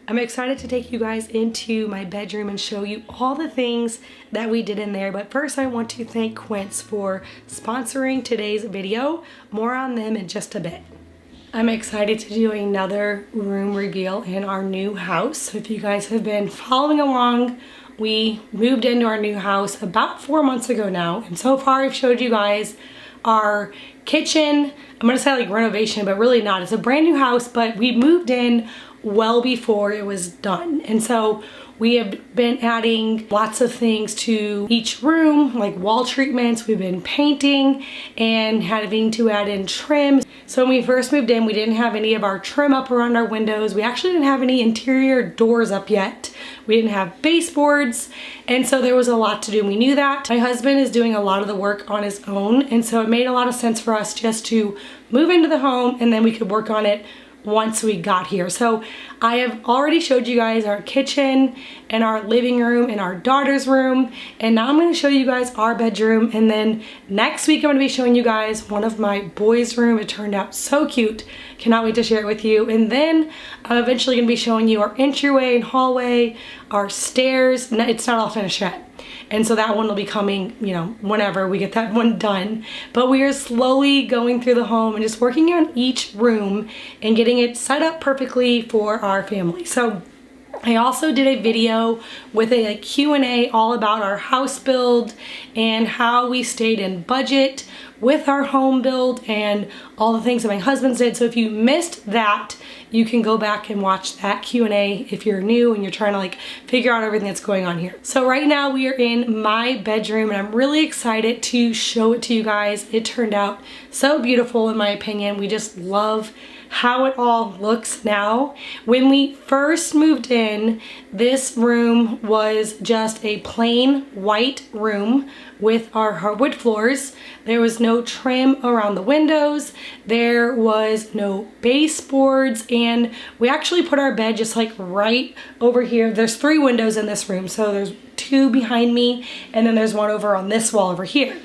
I'm excited to take you guys into my bedroom and show you all the things that we did in there. But first I want to thank Quince for sponsoring today's video. More on them in just a bit. I'm excited to do another room reveal in our new house. So if you guys have been following along, we moved into our new house about 4 months ago now. And so far I've showed you guys our kitchen. I'm gonna say like renovation, but really not. It's a brand new house, but we moved in well before it was done. And so we have been adding lots of things to each room, like wall treatments. We've been painting and having to add in trim. So when we first moved in, we didn't have any of our trim up around our windows. We actually didn't have any interior doors up yet. We didn't have baseboards. And so there was a lot to do. We knew that. My husband is doing a lot of the work on his own. And so it made a lot of sense for us just to move into the home and then we could work on it once we got here. So I have already showed you guys our kitchen and our living room and our daughter's room, and now I'm going to show you guys our bedroom. And then next week I'm going to be showing you guys one of my boys' room. It turned out so cute. Cannot wait to share it with you. And then I'm eventually going to be showing you our entryway and hallway, our stairs. It's not all finished yet. And so that one will be coming, you know, whenever we get that one done. But we are slowly going through the home and just working on each room and getting it set up perfectly for our family. So I also did a video with a Q&A all about our house build and how we stayed in budget with our home build and all the things that my husband did. So if you missed that, you can go back and watch that Q&A if you're new and you're trying to like figure out everything that's going on here. So right now we are in my bedroom and I'm really excited to show it to you guys. It turned out so beautiful in my opinion. We just love how it all looks now. When we first moved in, this room was just a plain white room with our hardwood floors. There was no trim around the windows. There was no baseboards, and we actually put our bed just like right over here. There's 3 windows in this room, so there's 2 behind me, and then there's one over on this wall over here.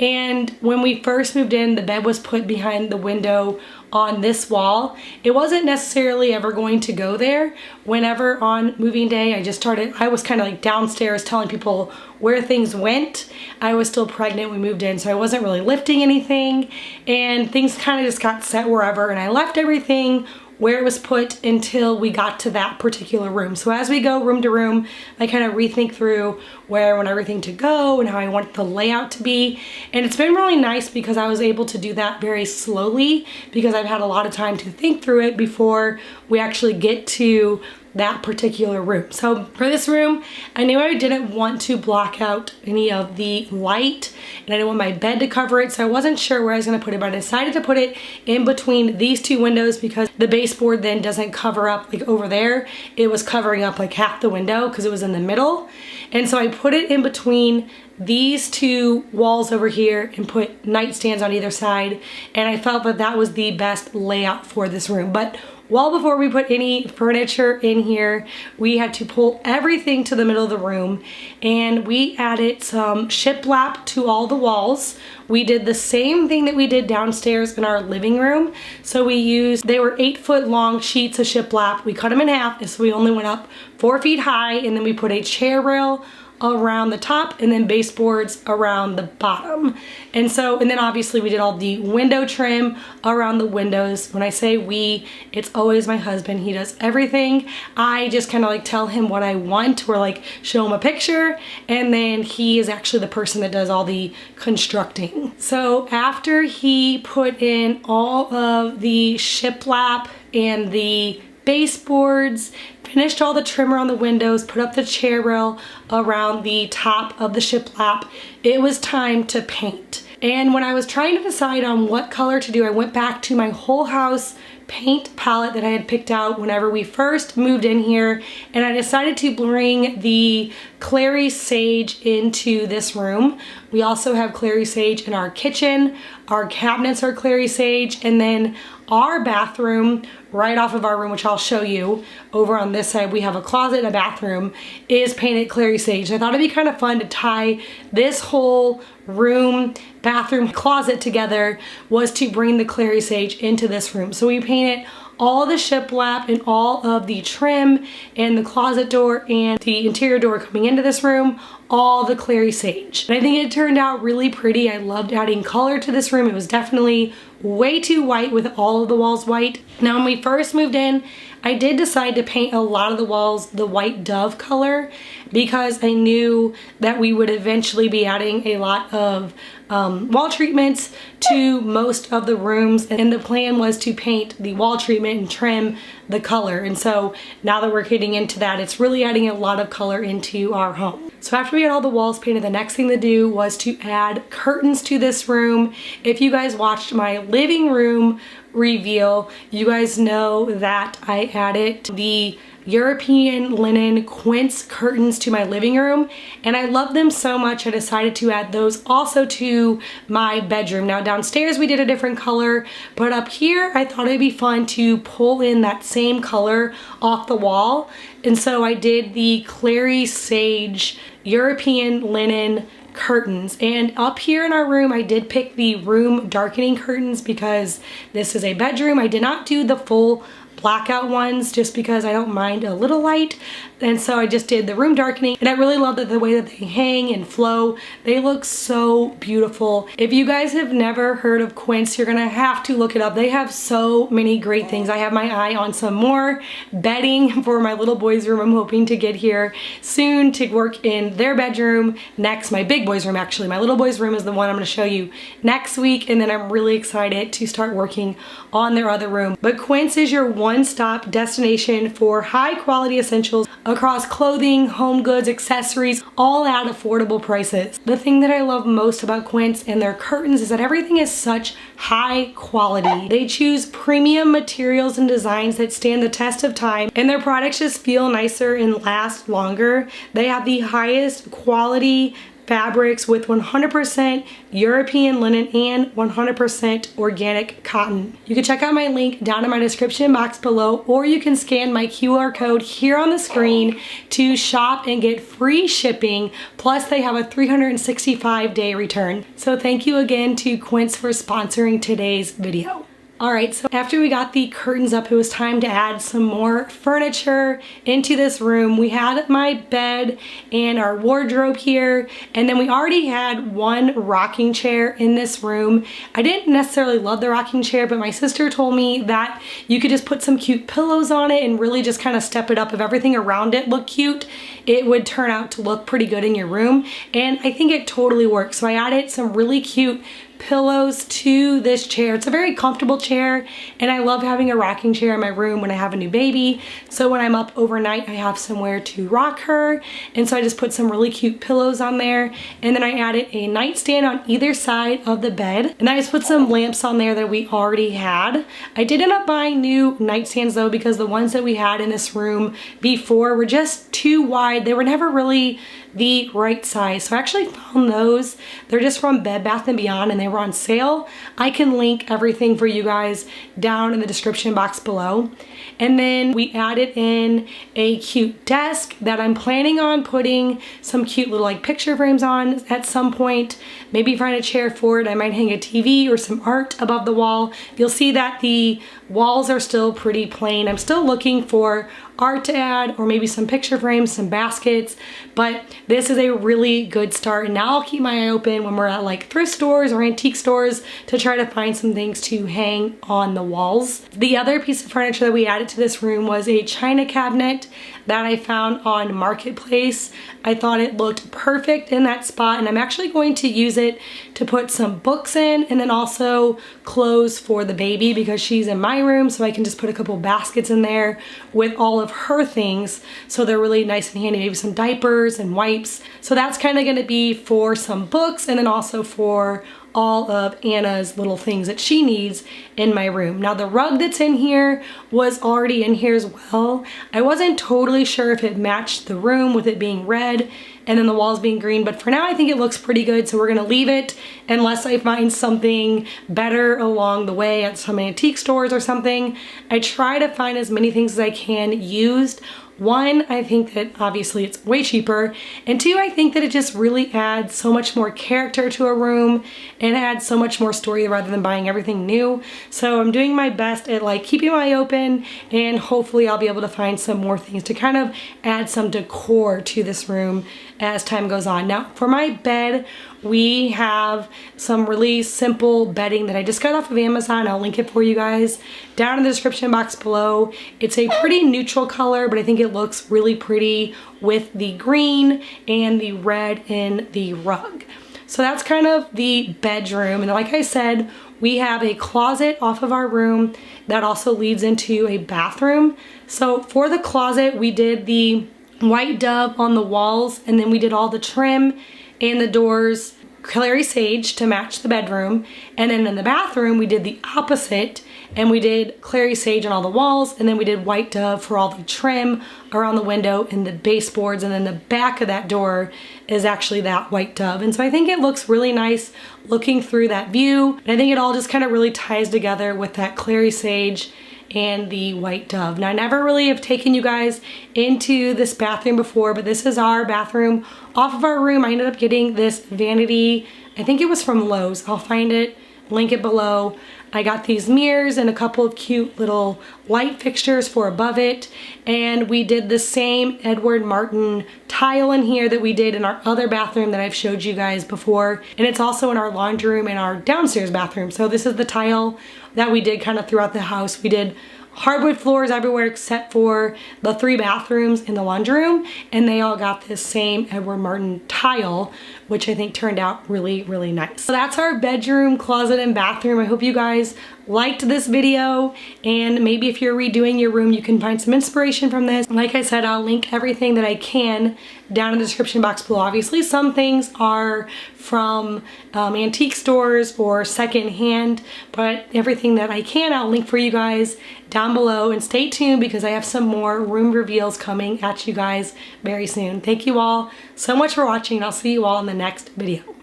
And when we first moved in, the bed was put behind the window on this wall. It wasn't necessarily ever going to go there. Whenever on moving day, I was kind of like downstairs telling people where things went. I was still pregnant when we moved in, so I wasn't really lifting anything, and things kind of just got set wherever, and I left everything where it was put until we got to that particular room. So as we go room to room, I kind of rethink through where I want everything to go and how I want the layout to be. And it's been really nice because I was able to do that very slowly because I've had a lot of time to think through it before we actually get to that particular room. So for this room, I knew I didn't want to block out any of the light and I didn't want my bed to cover it, so I wasn't sure where I was going to put it, but I decided to put it in between these 2 windows because the baseboard then doesn't cover up like over there. It was covering up like half the window because it was in the middle. And so I put it in between these 2 walls over here and put nightstands on either side, and I felt that that was the best layout for this room. But well before we put any furniture in here, we had to pull everything to the middle of the room, and we added some shiplap to all the walls. We did the same thing that we did downstairs in our living room. So they were 8-foot long sheets of shiplap. We cut them in half, so we only went up 4 feet high, and then we put a chair rail around the top and then baseboards around the bottom. And then obviously we did all the window trim around the windows. When I say we, it's always my husband. He does everything. I just kind of like tell him what I want or like show him a picture, and then he is actually the person that does all the constructing. So after he put in all of the shiplap and the baseboards, finished all the trim around the windows, put up the chair rail around the top of the shiplap, it was time to paint. And when I was trying to decide on what color to do, I went back to my whole house paint palette that I had picked out whenever we first moved in here, and I decided to bring the CLARY Sage into this room. We also have CLARY Sage in our kitchen. Our cabinets are CLARY Sage, and then our bathroom right off of our room, which I'll show you over on this side, we have a closet and a bathroom, is painted CLARY Sage. I thought it'd be kind of fun to tie this whole room, bathroom, closet together, was to bring the CLARY Sage into this room. So we painted all the shiplap and all of the trim and the closet door and the interior door coming into this room, all the Clary sage. And I think it turned out really pretty. I loved adding color to this room. It was definitely way too white with all of the walls white. Now when we first moved in, I did decide to paint a lot of the walls the white dove color because I knew that we would eventually be adding a lot of wall treatments to most of the rooms, and the plan was to paint the wall treatment and trim the color. And so now that we're getting into that, it's really adding a lot of color into our home. So after we had all the walls painted, the next thing to do was to add curtains to this room. If you guys watched my living room reveal, you guys know that I added the European linen quince curtains to my living room, and I love them so much I decided to add those also to my bedroom. Now downstairs we did a different color, but up here I thought it'd be fun to pull in that same color off the wall, and so I did the Clary Sage European linen curtains. And up here in our room I did pick the room darkening curtains because this is a bedroom. I did not do the full blackout ones just because I don't mind a little light, and so I just did the room darkening, and I really love the way that they hang and flow. They look so beautiful. If you guys have never heard of quince, you're gonna have to look it up. They have so many great things. I have my eye on some more bedding for my little boy's room. I'm hoping to get here soon to work in their bedroom next. My big boy's room, actually. My little boy's room is the one I'm gonna show you next week, and then I'm really excited to start working on their other room. But quince is your one-stop destination for high quality essentials across clothing, home goods, accessories, all at affordable prices. The thing that I love most about quince and their curtains is that everything is such high quality. They choose premium materials and designs that stand the test of time, and their products just feel nicer and last longer. They have the highest quality fabrics with 100% European linen and 100% organic cotton. You can check out my link down in my description box below, or you can scan my QR code here on the screen to shop and get free shipping, plus they have a 365-day return. So thank you again to Quince for sponsoring today's video. Alright, so after we got the curtains up, it was time to add some more furniture into this room. We had my bed and our wardrobe here, and then we already had one rocking chair in this room. I didn't necessarily love the rocking chair, but my sister told me that you could just put some cute pillows on it and really just kind of step it up. If everything around it looked cute, it would turn out to look pretty good in your room, and I think it totally worked. So I added some really cute pillows to this chair. It's a very comfortable chair, and I love having a rocking chair in my room when I have a new baby. So when I'm up overnight, I have somewhere to rock her, and so I just put some really cute pillows on there, and then I added a nightstand on either side of the bed, and I just put some lamps on there that we already had. I did end up buying new nightstands though, because the ones that we had in this room before were just too wide. They were never really the right size, so I actually found those. They're just from Bed Bath & Beyond, and they were on sale. I can link everything for you guys down in the description box below. And then we added in a cute desk that I'm planning on putting some cute little like picture frames on at some point. Maybe find a chair for it. I might hang a TV or some art above the wall. You'll see that the walls are still pretty plain. I'm still looking for art to add, or maybe some picture frames, some baskets, but this is a really good start. And now I'll keep my eye open when we're at like thrift stores or antique stores to try to find some things to hang on the walls. The other piece of furniture that we added to this room was a china cabinet that I found on Marketplace. I thought it looked perfect in that spot, and I'm actually going to use it to put some books in, and then also clothes for the baby because she's in my room, so I can just put a couple baskets in there with all of her things, so they're really nice and handy. Maybe some diapers and wipes. So that's kind of going to be for some books, and then also for all of Anna's little things that she needs in my room. Now the rug that's in here was already in here as well. I wasn't totally sure if it matched the room with it being red and then the walls being green, but for now I think it looks pretty good, so we're gonna leave it unless I find something better along the way at some antique stores or something. I try to find as many things as I can used One, I think that obviously it's way cheaper, and two, I think that it just really adds so much more character to a room and adds so much more story rather than buying everything new. So I'm doing my best at like keeping my eye open, and hopefully I'll be able to find some more things to kind of add some decor to this room as time goes on. Now for my bed, we have some really simple bedding that I just got off of Amazon. I'll link it for you guys down in the description box below. It's a pretty neutral color, but I think it looks really pretty with the green and the red in the rug. So that's kind of the bedroom. And like I said, we have a closet off of our room that also leads into a bathroom. So for the closet, we did the white dove on the walls, and then we did all the trim and the doors clary sage to match the bedroom. And then in the bathroom, we did the opposite, and we did clary sage on all the walls, and then we did white dove for all the trim around the window and the baseboards, and then the back of that door is actually that white dove. And so I think it looks really nice looking through that view, and I think it all just kind of really ties together with that clary sage and the white dove. Now I never really have taken you guys into this bathroom before, but this is our bathroom off of our room. I ended up getting this vanity, I think it was from Lowe's. I'll find it, link it below. I got these mirrors and a couple of cute little light fixtures for above it, and we did the same Edward Martin tile in here that we did in our other bathroom that I've showed you guys before, and it's also in our laundry room and our downstairs bathroom. So this is the tile that we did kind of throughout the house. We did hardwood floors everywhere except for the 3 bathrooms in the laundry room, and they all got this same Edward Martin tile, which I think turned out really, really nice. So that's our bedroom, closet, and bathroom. I hope you guys liked this video, and maybe if you're redoing your room, you can find some inspiration from this. Like I said, I'll link everything that I can down in the description box below. Obviously, some things are from antique stores or secondhand, but everything that I can, I'll link for you guys down below. And stay tuned because I have some more room reveals coming at you guys very soon. Thank you all so much for watching, and I'll see you all in the next video.